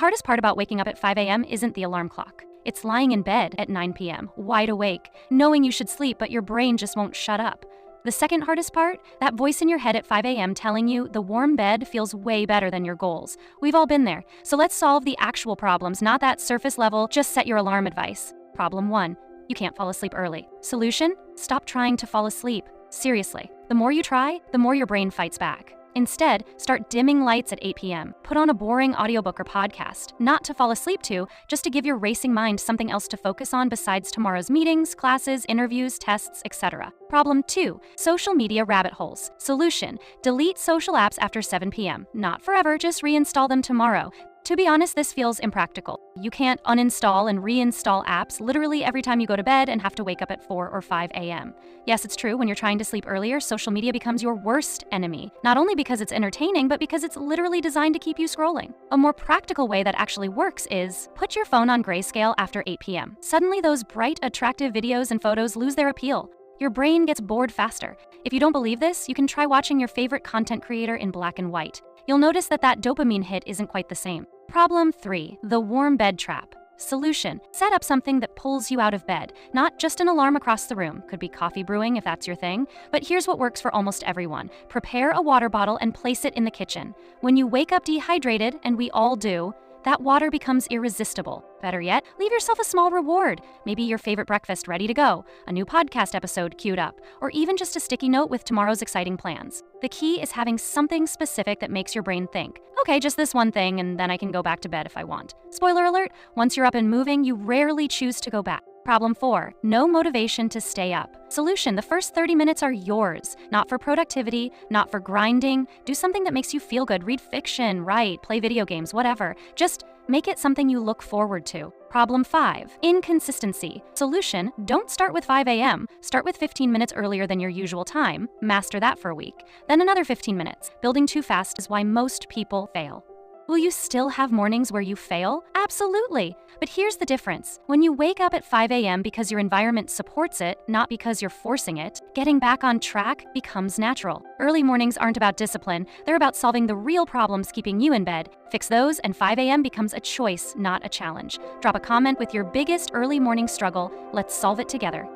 hardest part about waking up at 5 a.m. isn't the alarm clock. It's lying in bed at 9 p.m., wide awake, knowing you should sleep, but your brain just won't shut up. The second hardest part? That voice in your head at 5 a.m. telling you the warm bed feels way better than your goals. We've all been there. So let's solve the actual problems, not that surface level, just set your alarm advice. Problem 1. You can't fall asleep early. Solution? Stop trying to fall asleep. Seriously. The more you try, the more your brain fights back. Instead, start dimming lights at 8 p.m. Put on a boring audiobook or podcast, not to fall asleep to, just to give your racing mind something else to focus on besides tomorrow's meetings, classes, interviews, tests, etc. Problem 2. Social media rabbit holes. Solution: delete social apps after 7 p.m. Not forever, just reinstall them tomorrow. To be honest, this feels impractical. You can't uninstall and reinstall apps literally every time you go to bed and have to wake up at 4 or 5 a.m. Yes, it's true, when you're trying to sleep earlier, social media becomes your worst enemy. Not only because it's entertaining, but because it's literally designed to keep you scrolling. A more practical way that actually works is put your phone on grayscale after 8 p.m. Suddenly those bright, attractive videos and photos lose their appeal. Your brain gets bored faster. If you don't believe this, you can try watching your favorite content creator in black and white. You'll notice that dopamine hit isn't quite the same. Problem 3. The warm bed trap. Solution: set up something that pulls you out of bed, not just an alarm across the room. Could be coffee brewing if that's your thing. But here's what works for almost everyone. Prepare a water bottle and place it in the kitchen. When you wake up dehydrated, and we all do, that water becomes irresistible. Better yet, leave yourself a small reward. Maybe your favorite breakfast ready to go, a new podcast episode queued up, or even just a sticky note with tomorrow's exciting plans. The key is having something specific that makes your brain think, okay, just this one thing, and then I can go back to bed if I want. Spoiler alert, once you're up and moving, you rarely choose to go back. Problem 4. No motivation to stay up. Solution: the first 30 minutes are yours. Not for productivity, not for grinding. Do something that makes you feel good. Read fiction, write, play video games, whatever. Just make it something you look forward to. Problem 5. Inconsistency. Solution: don't start with 5 a.m. Start with 15 minutes earlier than your usual time. Master that for a week. Then another 15 minutes. Building too fast is why most people fail. Will you still have mornings where you fail? Absolutely. But here's the difference. When you wake up at 5 a.m. because your environment supports it, not because you're forcing it, getting back on track becomes natural. Early mornings aren't about discipline. They're about solving the real problems keeping you in bed. Fix those, and 5 a.m. becomes a choice, not a challenge. Drop a comment with your biggest early morning struggle. Let's solve it together.